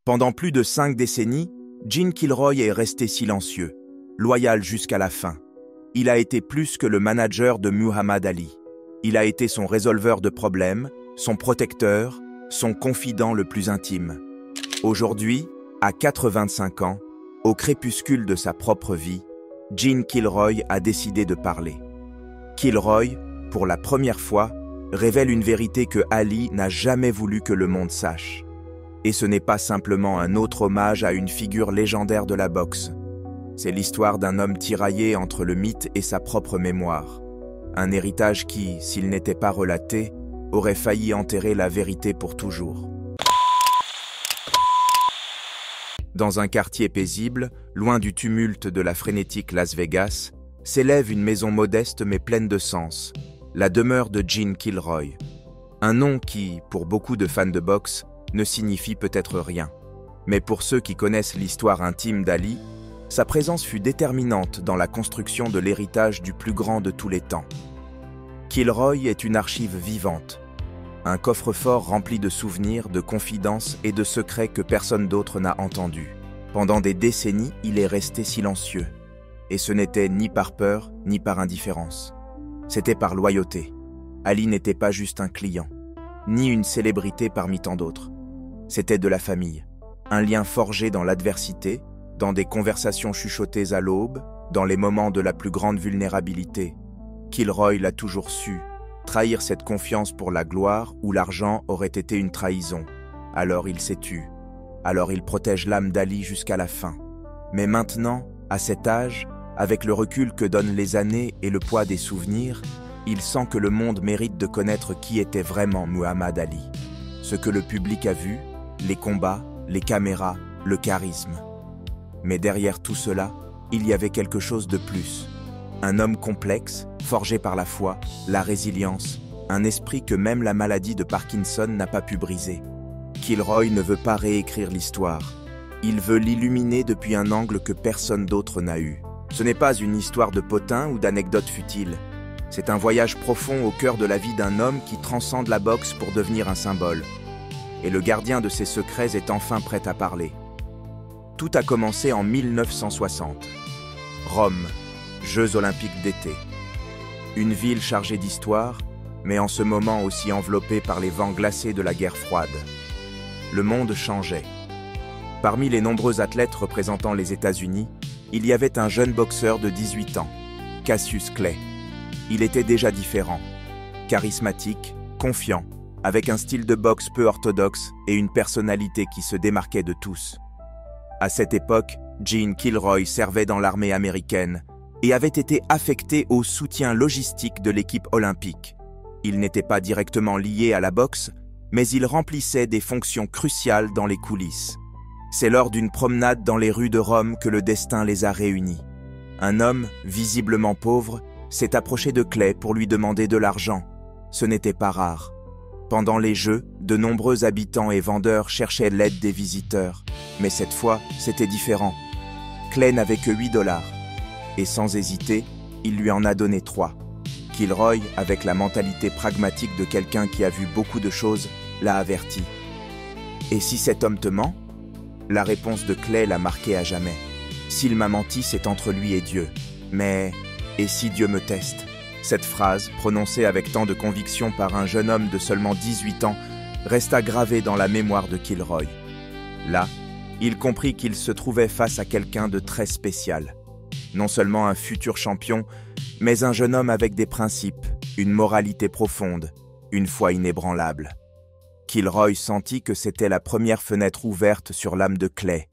Pendant plus de 5 décennies, Gene Killroy est resté silencieux, loyal jusqu'à la fin. Il a été plus que le manager de Muhammad Ali. Il a été son résolveur de problèmes, son protecteur, son confident le plus intime. Aujourd'hui, à 85 ans, au crépuscule de sa propre vie, Gene Killroy a décidé de parler. Killroy, pour la première fois, révèle une vérité que Ali n'a jamais voulu que le monde sache. Et ce n'est pas simplement un autre hommage à une figure légendaire de la boxe. C'est l'histoire d'un homme tiraillé entre le mythe et sa propre mémoire. Un héritage qui, s'il n'était pas relaté, aurait failli enterrer la vérité pour toujours. Dans un quartier paisible, loin du tumulte de la frénétique Las Vegas, s'élève une maison modeste mais pleine de sens, la demeure de Gene Killroy. Un nom qui, pour beaucoup de fans de boxe, ne signifie peut-être rien. Mais pour ceux qui connaissent l'histoire intime d'Ali, sa présence fut déterminante dans la construction de l'héritage du plus grand de tous les temps. Killroy est une archive vivante, un coffre-fort rempli de souvenirs, de confidences et de secrets que personne d'autre n'a entendus. Pendant des décennies, il est resté silencieux. Et ce n'était ni par peur, ni par indifférence. C'était par loyauté. Ali n'était pas juste un client, ni une célébrité parmi tant d'autres. C'était de la famille, un lien forgé dans l'adversité, dans des conversations chuchotées à l'aube, dans les moments de la plus grande vulnérabilité. Killroy l'a toujours su. Trahir cette confiance pour la gloire ou l'argent aurait été une trahison. Alors il s'est tu. Alors il protège l'âme d'Ali jusqu'à la fin. Mais maintenant, à cet âge, avec le recul que donnent les années et le poids des souvenirs, il sent que le monde mérite de connaître qui était vraiment Muhammad Ali. Ce que le public a vu, les combats, les caméras, le charisme. Mais derrière tout cela, il y avait quelque chose de plus. Un homme complexe, forgé par la foi, la résilience, un esprit que même la maladie de Parkinson n'a pas pu briser. Killroy ne veut pas réécrire l'histoire. Il veut l'illuminer depuis un angle que personne d'autre n'a eu. Ce n'est pas une histoire de potins ou d'anecdotes futiles. C'est un voyage profond au cœur de la vie d'un homme qui transcende la boxe pour devenir un symbole. Et le gardien de ses secrets est enfin prêt à parler. Tout a commencé en 1960. Rome, Jeux olympiques d'été. Une ville chargée d'histoire, mais en ce moment aussi enveloppée par les vents glacés de la guerre froide. Le monde changeait. Parmi les nombreux athlètes représentant les États-Unis, il y avait un jeune boxeur de 18 ans, Cassius Clay. Il était déjà différent, charismatique, confiant, avec un style de boxe peu orthodoxe et une personnalité qui se démarquait de tous. À cette époque, Gene Killroy servait dans l'armée américaine et avait été affecté au soutien logistique de l'équipe olympique. Il n'était pas directement lié à la boxe, mais il remplissait des fonctions cruciales dans les coulisses. C'est lors d'une promenade dans les rues de Rome que le destin les a réunis. Un homme, visiblement pauvre, s'est approché de Clay pour lui demander de l'argent. Ce n'était pas rare. Pendant les Jeux, de nombreux habitants et vendeurs cherchaient l'aide des visiteurs. Mais cette fois, c'était différent. Clay n'avait que $8. Et sans hésiter, il lui en a donné 3. Killroy, avec la mentalité pragmatique de quelqu'un qui a vu beaucoup de choses, l'a averti. « Et si cet homme te ment ?» La réponse de Clay l'a marqué à jamais. « S'il m'a menti, c'est entre lui et Dieu. Mais, et si Dieu me teste ?» Cette phrase, prononcée avec tant de conviction par un jeune homme de seulement 18 ans, resta gravée dans la mémoire de Killroy. Là, il comprit qu'il se trouvait face à quelqu'un de très spécial. Non seulement un futur champion, mais un jeune homme avec des principes, une moralité profonde, une foi inébranlable. Killroy sentit que c'était la première fenêtre ouverte sur l'âme de Clay.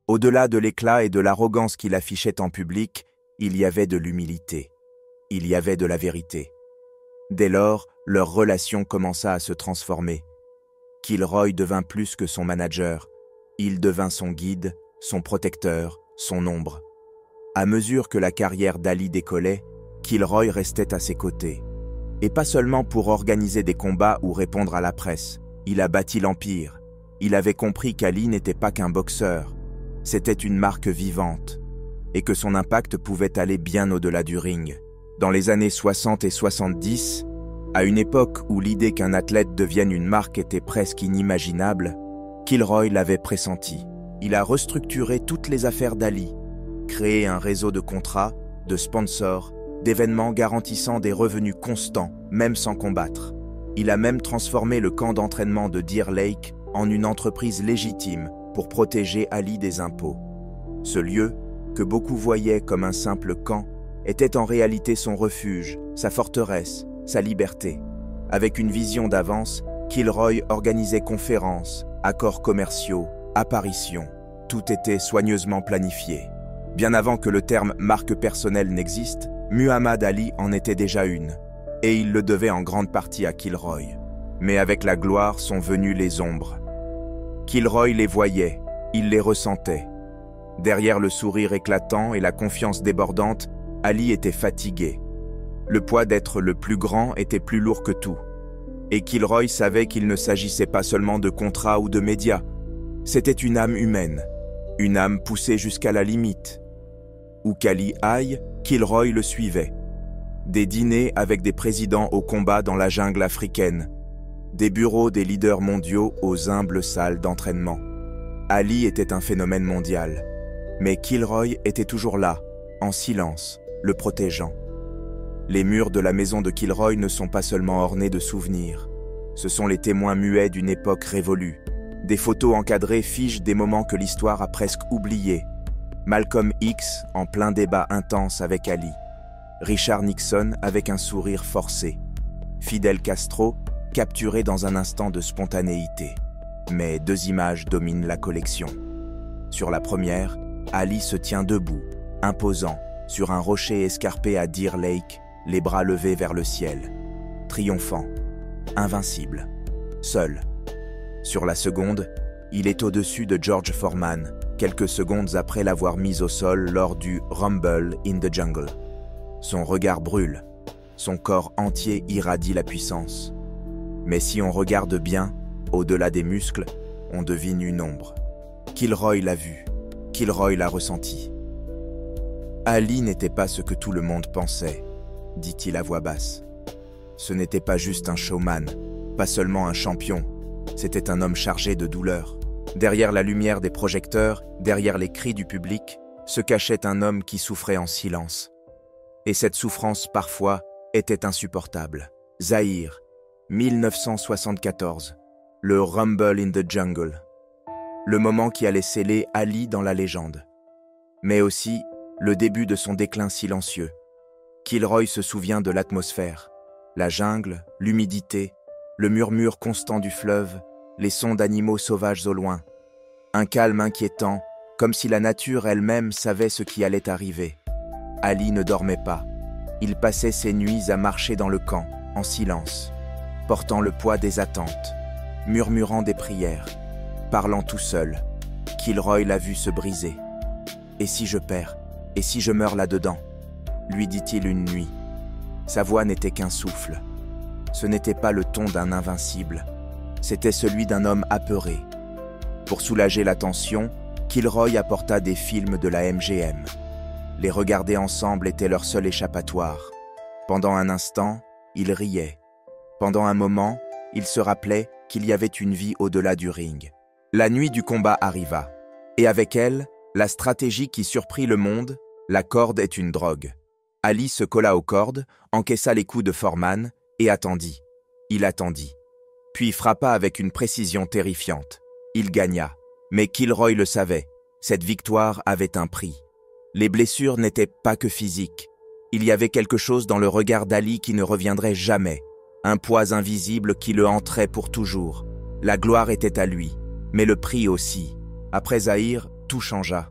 Au-delà de l'éclat et de l'arrogance qu'il affichait en public, il y avait de l'humilité. Il y avait de la vérité. Dès lors, leur relation commença à se transformer. Killroy devint plus que son manager. Il devint son guide, son protecteur, son ombre. À mesure que la carrière d'Ali décollait, Killroy restait à ses côtés. Et pas seulement pour organiser des combats ou répondre à la presse. Il a bâti l'empire. Il avait compris qu'Ali n'était pas qu'un boxeur. C'était une marque vivante. Et que son impact pouvait aller bien au-delà du ring. Dans les années 60 et 70, à une époque où l'idée qu'un athlète devienne une marque était presque inimaginable, Kilroy l'avait pressenti. Il a restructuré toutes les affaires d'Ali, créé un réseau de contrats, de sponsors, d'événements garantissant des revenus constants, même sans combattre. Il a même transformé le camp d'entraînement de Deer Lake en une entreprise légitime pour protéger Ali des impôts. Ce lieu, que beaucoup voyaient comme un simple camp, était en réalité son refuge, sa forteresse, sa liberté. Avec une vision d'avance, Kilroy organisait conférences, accords commerciaux, apparitions. Tout était soigneusement planifié. Bien avant que le terme « marque personnelle » n'existe, Muhammad Ali en était déjà une, et il le devait en grande partie à Kilroy. Mais avec la gloire sont venues les ombres. Kilroy les voyait, il les ressentait. Derrière le sourire éclatant et la confiance débordante, Ali était fatigué. Le poids d'être le plus grand était plus lourd que tout. Et Kilroy savait qu'il ne s'agissait pas seulement de contrats ou de médias. C'était une âme humaine, une âme poussée jusqu'à la limite. Où qu'Ali aille, Kilroy le suivait. Des dîners avec des présidents au combat dans la jungle africaine. Des bureaux des leaders mondiaux aux humbles salles d'entraînement. Ali était un phénomène mondial. Mais Kilroy était toujours là, en silence, le protégeant. Les murs de la maison de Kilroy ne sont pas seulement ornés de souvenirs. Ce sont les témoins muets d'une époque révolue. Des photos encadrées figent des moments que l'histoire a presque oubliés. Malcolm X en plein débat intense avec Ali. Richard Nixon avec un sourire forcé. Fidel Castro capturé dans un instant de spontanéité. Mais deux images dominent la collection. Sur la première, Ali se tient debout, imposant, sur un rocher escarpé à Deer Lake, les bras levés vers le ciel. Triomphant, invincible, seul. Sur la seconde, il est au-dessus de George Foreman, quelques secondes après l'avoir mis au sol lors du Rumble in the Jungle. Son regard brûle, son corps entier irradie la puissance. Mais si on regarde bien, au-delà des muscles, on devine une ombre. Kilroy l'a vu, Kilroy l'a ressenti. Ali n'était pas ce que tout le monde pensait, dit-il à voix basse. Ce n'était pas juste un showman, pas seulement un champion, c'était un homme chargé de douleur. Derrière la lumière des projecteurs, derrière les cris du public, se cachait un homme qui souffrait en silence. Et cette souffrance, parfois, était insupportable. Zahir, 1974, le Rumble in the Jungle. Le moment qui allait sceller Ali dans la légende. Mais aussi, le début de son déclin silencieux. Kilroy se souvient de l'atmosphère. La jungle, l'humidité, le murmure constant du fleuve, les sons d'animaux sauvages au loin. Un calme inquiétant, comme si la nature elle-même savait ce qui allait arriver. Ali ne dormait pas. Il passait ses nuits à marcher dans le camp, en silence, portant le poids des attentes, murmurant des prières, parlant tout seul. Kilroy l'a vu se briser. « Et si je perds? Et si je meurs là-dedans ?» lui dit-il une nuit. Sa voix n'était qu'un souffle. Ce n'était pas le ton d'un invincible. C'était celui d'un homme apeuré. Pour soulager la tension, Kilroy apporta des films de la MGM. Les regarder ensemble était leur seul échappatoire. Pendant un instant, ils riaient. Pendant un moment, ils se rappelaient qu'il y avait une vie au-delà du ring. La nuit du combat arriva. Et avec elle, la stratégie qui surprit le monde, la corde est une drogue. Ali se colla aux cordes, encaissa les coups de Foreman et attendit. Il attendit. Puis frappa avec une précision terrifiante. Il gagna. Mais Kilroy le savait. Cette victoire avait un prix. Les blessures n'étaient pas que physiques. Il y avait quelque chose dans le regard d'Ali qui ne reviendrait jamais. Un poids invisible qui le hanterait pour toujours. La gloire était à lui, mais le prix aussi. Après Zahir, tout changea.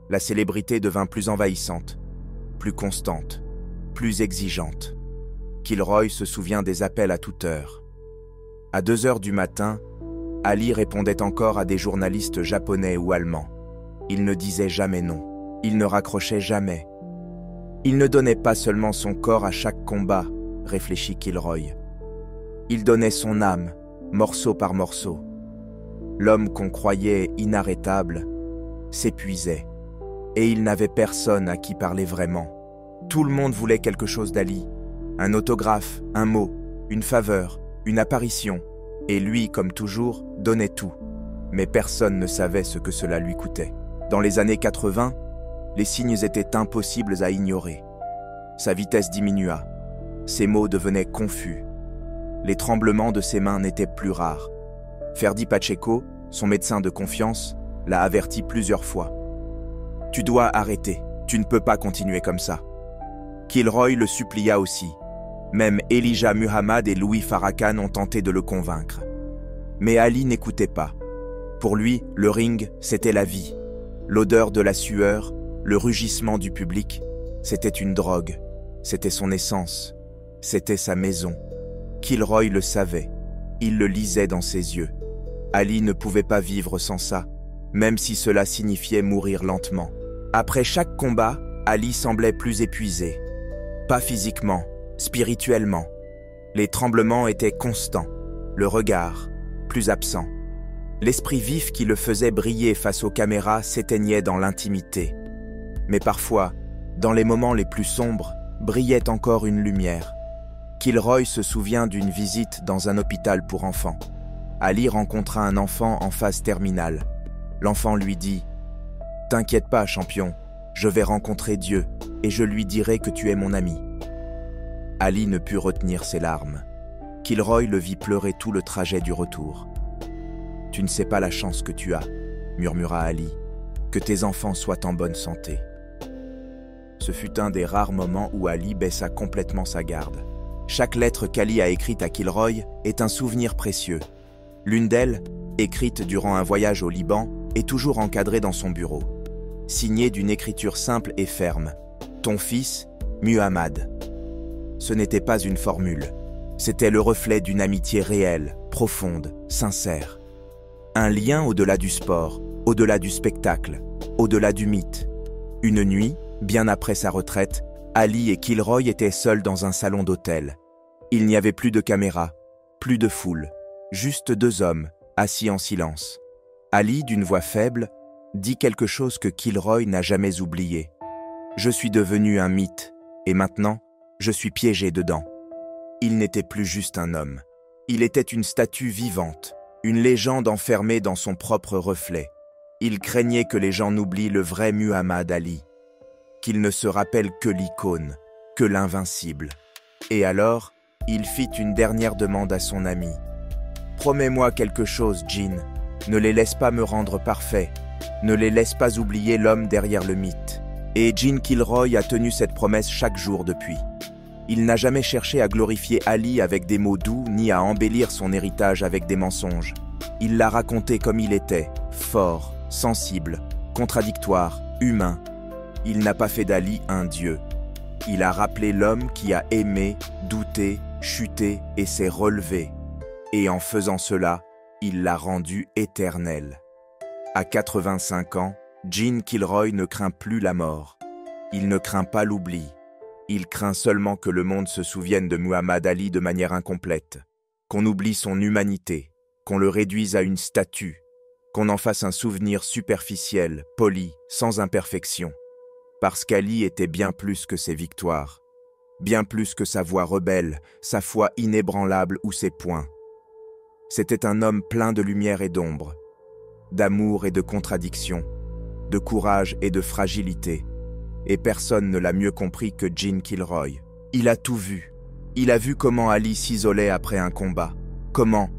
La célébrité devint plus envahissante, plus constante, plus exigeante. Kilroy se souvient des appels à toute heure. À 2 heures du matin, Ali répondait encore à des journalistes japonais ou allemands. Il ne disait jamais non. Il ne raccrochait jamais. Il ne donnait pas seulement son corps à chaque combat, réfléchit Kilroy. Il donnait son âme, morceau par morceau. L'homme qu'on croyait inarrêtable s'épuisait, et il n'avait personne à qui parler vraiment. Tout le monde voulait quelque chose d'Ali, un autographe, un mot, une faveur, une apparition, et lui, comme toujours, donnait tout. mais personne ne savait ce que cela lui coûtait. Dans les années 80, les signes étaient impossibles à ignorer. Sa vitesse diminua, ses mots devenaient confus. Les tremblements de ses mains n'étaient plus rares. Ferdi Pacheco, son médecin de confiance, l'a averti plusieurs fois. « Tu dois arrêter, tu ne peux pas continuer comme ça. » Kilroy le supplia aussi. Même Elijah Muhammad et Louis Farrakhan ont tenté de le convaincre. Mais Ali n'écoutait pas. Pour lui, le ring, c'était la vie. L'odeur de la sueur, le rugissement du public, c'était une drogue. C'était son essence. C'était sa maison. Kilroy le savait. Il le lisait dans ses yeux. Ali ne pouvait pas vivre sans ça, même si cela signifiait mourir lentement. Après chaque combat, Ali semblait plus épuisé. Pas physiquement, spirituellement. Les tremblements étaient constants, le regard, plus absent. L'esprit vif qui le faisait briller face aux caméras s'éteignait dans l'intimité. Mais parfois, dans les moments les plus sombres, brillait encore une lumière. Kilroy se souvient d'une visite dans un hôpital pour enfants. Ali rencontra un enfant en phase terminale. L'enfant lui dit « T'inquiète pas, champion, je vais rencontrer Dieu et je lui dirai que tu es mon ami. » Ali ne put retenir ses larmes. Kilroy le vit pleurer tout le trajet du retour. « Tu ne sais pas la chance que tu as, » murmura Ali, « que tes enfants soient en bonne santé. » Ce fut un des rares moments où Ali baissa complètement sa garde. Chaque lettre qu'Ali a écrite à Kilroy est un souvenir précieux. L'une d'elles, écrite durant un voyage au Liban, est toujours encadrée dans son bureau. Signée d'une écriture simple et ferme. « Ton fils, Muhammad. » Ce n'était pas une formule. C'était le reflet d'une amitié réelle, profonde, sincère. Un lien au-delà du sport, au-delà du spectacle, au-delà du mythe. Une nuit, bien après sa retraite, Ali et Kilroy étaient seuls dans un salon d'hôtel. Il n'y avait plus de caméra, plus de foule, juste deux hommes, assis en silence. Ali, d'une voix faible, dit quelque chose que Kilroy n'a jamais oublié. « Je suis devenu un mythe, et maintenant, je suis piégé dedans. » Il n'était plus juste un homme. Il était une statue vivante, une légende enfermée dans son propre reflet. Il craignait que les gens n'oublient le vrai Muhammad Ali, qu'il ne se rappelle que l'icône, que l'invincible. Et alors, il fit une dernière demande à son ami. « Promets-moi quelque chose, Jean. Ne les laisse pas me rendre parfait. Ne les laisse pas oublier l'homme derrière le mythe. » Et Jean Kilroy a tenu cette promesse chaque jour depuis. Il n'a jamais cherché à glorifier Ali avec des mots doux, ni à embellir son héritage avec des mensonges. Il l'a raconté comme il était, fort, sensible, contradictoire, humain. Il n'a pas fait d'Ali un dieu. Il a rappelé l'homme qui a aimé, douté, chuté et s'est relevé. Et en faisant cela, il l'a rendu éternel. À 85 ans, Jean Kilroy ne craint plus la mort. Il ne craint pas l'oubli. Il craint seulement que le monde se souvienne de Muhammad Ali de manière incomplète, qu'on oublie son humanité, qu'on le réduise à une statue, qu'on en fasse un souvenir superficiel, poli, sans imperfection. Parce qu'Ali était bien plus que ses victoires, bien plus que sa voix rebelle, sa foi inébranlable ou ses poings. C'était un homme plein de lumière et d'ombre, d'amour et de contradiction, de courage et de fragilité, et personne ne l'a mieux compris que Jean Kilroy. Il a tout vu. Il a vu comment Ali s'isolait après un combat, comment,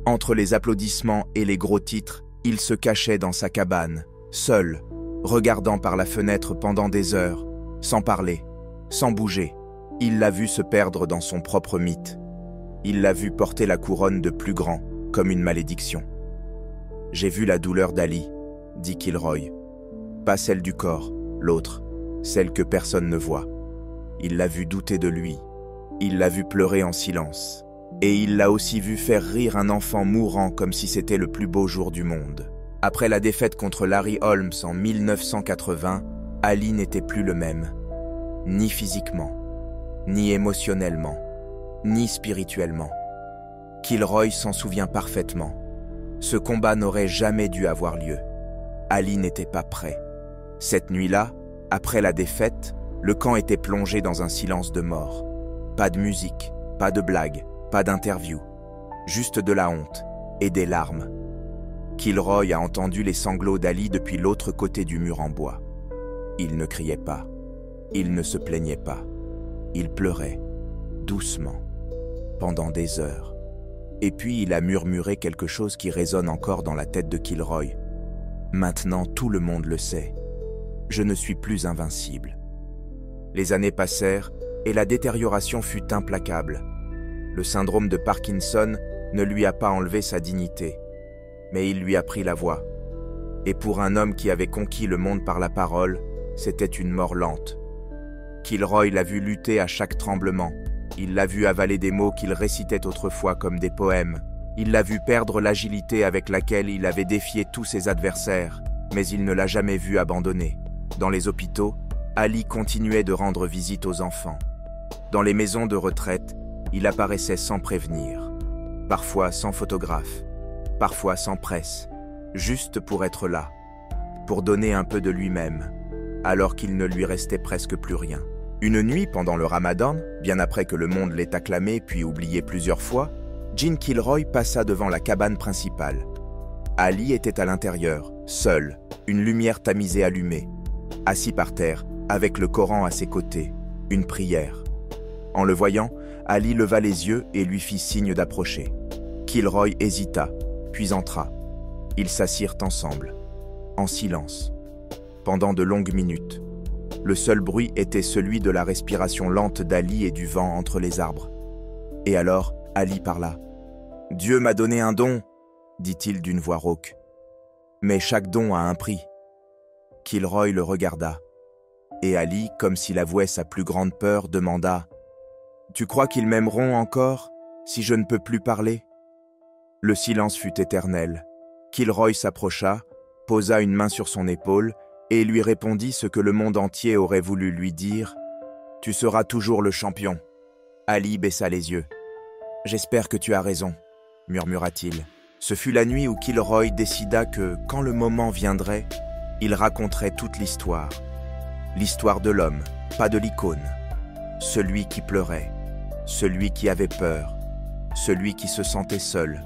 entre les applaudissements et les gros titres, il se cachait dans sa cabane, seul, regardant par la fenêtre pendant des heures, sans parler, sans bouger. Il l'a vu se perdre dans son propre mythe. Il l'a vu porter la couronne de plus grand, comme une malédiction. « J'ai vu la douleur d'Ali, » dit Kilroy. « Pas celle du corps, l'autre, celle que personne ne voit. Il l'a vu douter de lui. Il l'a vu pleurer en silence. Et il l'a aussi vu faire rire un enfant mourant comme si c'était le plus beau jour du monde. » Après la défaite contre Larry Holmes en 1980, Ali n'était plus le même. Ni physiquement, ni émotionnellement, ni spirituellement. Kilroy s'en souvient parfaitement. Ce combat n'aurait jamais dû avoir lieu. Ali n'était pas prêt. Cette nuit-là, après la défaite, le camp était plongé dans un silence de mort. Pas de musique, pas de blagues, pas d'interview. Juste de la honte et des larmes. Kilroy a entendu les sanglots d'Ali depuis l'autre côté du mur en bois. Il ne criait pas, il ne se plaignait pas. Il pleurait, doucement, pendant des heures. Et puis il a murmuré quelque chose qui résonne encore dans la tête de Kilroy. Maintenant tout le monde le sait. Je ne suis plus invincible. Les années passèrent et la détérioration fut implacable. Le syndrome de Parkinson ne lui a pas enlevé sa dignité, mais il lui a pris la voix. Et pour un homme qui avait conquis le monde par la parole, c'était une mort lente. Kilroy l'a vu lutter à chaque tremblement. Il l'a vu avaler des mots qu'il récitait autrefois comme des poèmes. Il l'a vu perdre l'agilité avec laquelle il avait défié tous ses adversaires, mais il ne l'a jamais vu abandonner. Dans les hôpitaux, Ali continuait de rendre visite aux enfants. Dans les maisons de retraite, il apparaissait sans prévenir. Parfois sans photographe, parfois sans presse, juste pour être là, pour donner un peu de lui-même, alors qu'il ne lui restait presque plus rien. Une nuit pendant le Ramadan, bien après que le monde l'ait acclamé puis oublié plusieurs fois, Jean Kilroy passa devant la cabane principale. Ali était à l'intérieur, seul, une lumière tamisée allumée, assis par terre, avec le Coran à ses côtés, une prière. En le voyant, Ali leva les yeux et lui fit signe d'approcher. Kilroy hésita, puis entra. Ils s'assirent ensemble, en silence, pendant de longues minutes. Le seul bruit était celui de la respiration lente d'Ali et du vent entre les arbres. Et alors, Ali parla. « Dieu m'a donné un don », dit-il d'une voix rauque. « Mais chaque don a un prix. » Kilroy le regarda. Et Ali, comme s'il avouait sa plus grande peur, demanda « Tu crois qu'ils m'aimeront encore, si je ne peux plus parler ?» Le silence fut éternel. Kilroy s'approcha, posa une main sur son épaule et lui répondit ce que le monde entier aurait voulu lui dire. « Tu seras toujours le champion. » Ali baissa les yeux. « J'espère que tu as raison, » murmura-t-il. Ce fut la nuit où Kilroy décida que, quand le moment viendrait, il raconterait toute l'histoire. L'histoire de l'homme, pas de l'icône. Celui qui pleurait, celui qui avait peur, celui qui se sentait seul,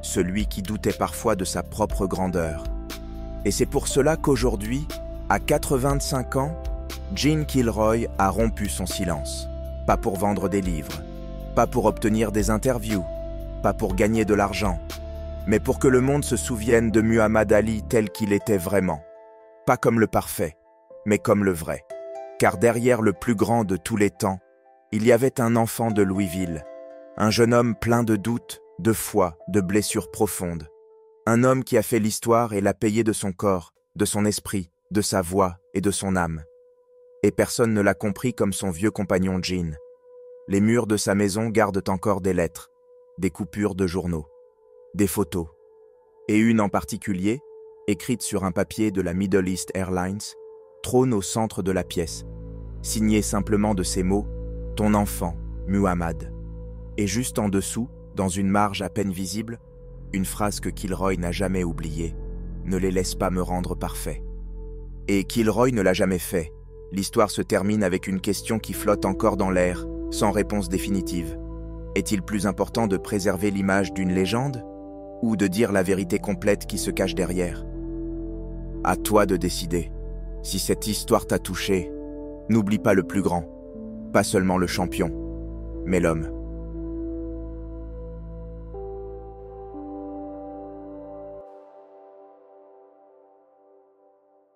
celui qui doutait parfois de sa propre grandeur. Et c'est pour cela qu'aujourd'hui, à 85 ans, Jean Kilroy a rompu son silence. Pas pour vendre des livres, pas pour obtenir des interviews, pas pour gagner de l'argent, mais pour que le monde se souvienne de Muhammad Ali tel qu'il était vraiment. Pas comme le parfait, mais comme le vrai. Car derrière le plus grand de tous les temps, il y avait un enfant de Louisville, un jeune homme plein de doutes, de foi, de blessures profondes. Un homme qui a fait l'histoire et l'a payé de son corps, de son esprit, de sa voix et de son âme. Et personne ne l'a compris comme son vieux compagnon Jean. Les murs de sa maison gardent encore des lettres, des coupures de journaux, des photos, et une en particulier, écrite sur un papier de la Middle East Airlines, trône au centre de la pièce, signée simplement de ces mots « Ton enfant, Muhammad ». Et juste en dessous, dans une marge à peine visible, une phrase que Kilroy n'a jamais oubliée « Ne les laisse pas me rendre parfait ». Et Kilroy ne l'a jamais fait. L'histoire se termine avec une question qui flotte encore dans l'air, sans réponse définitive. Est-il plus important de préserver l'image d'une légende ou de dire la vérité complète qui se cache derrière? À toi de décider. Si cette histoire t'a touché, n'oublie pas le plus grand, pas seulement le champion, mais l'homme.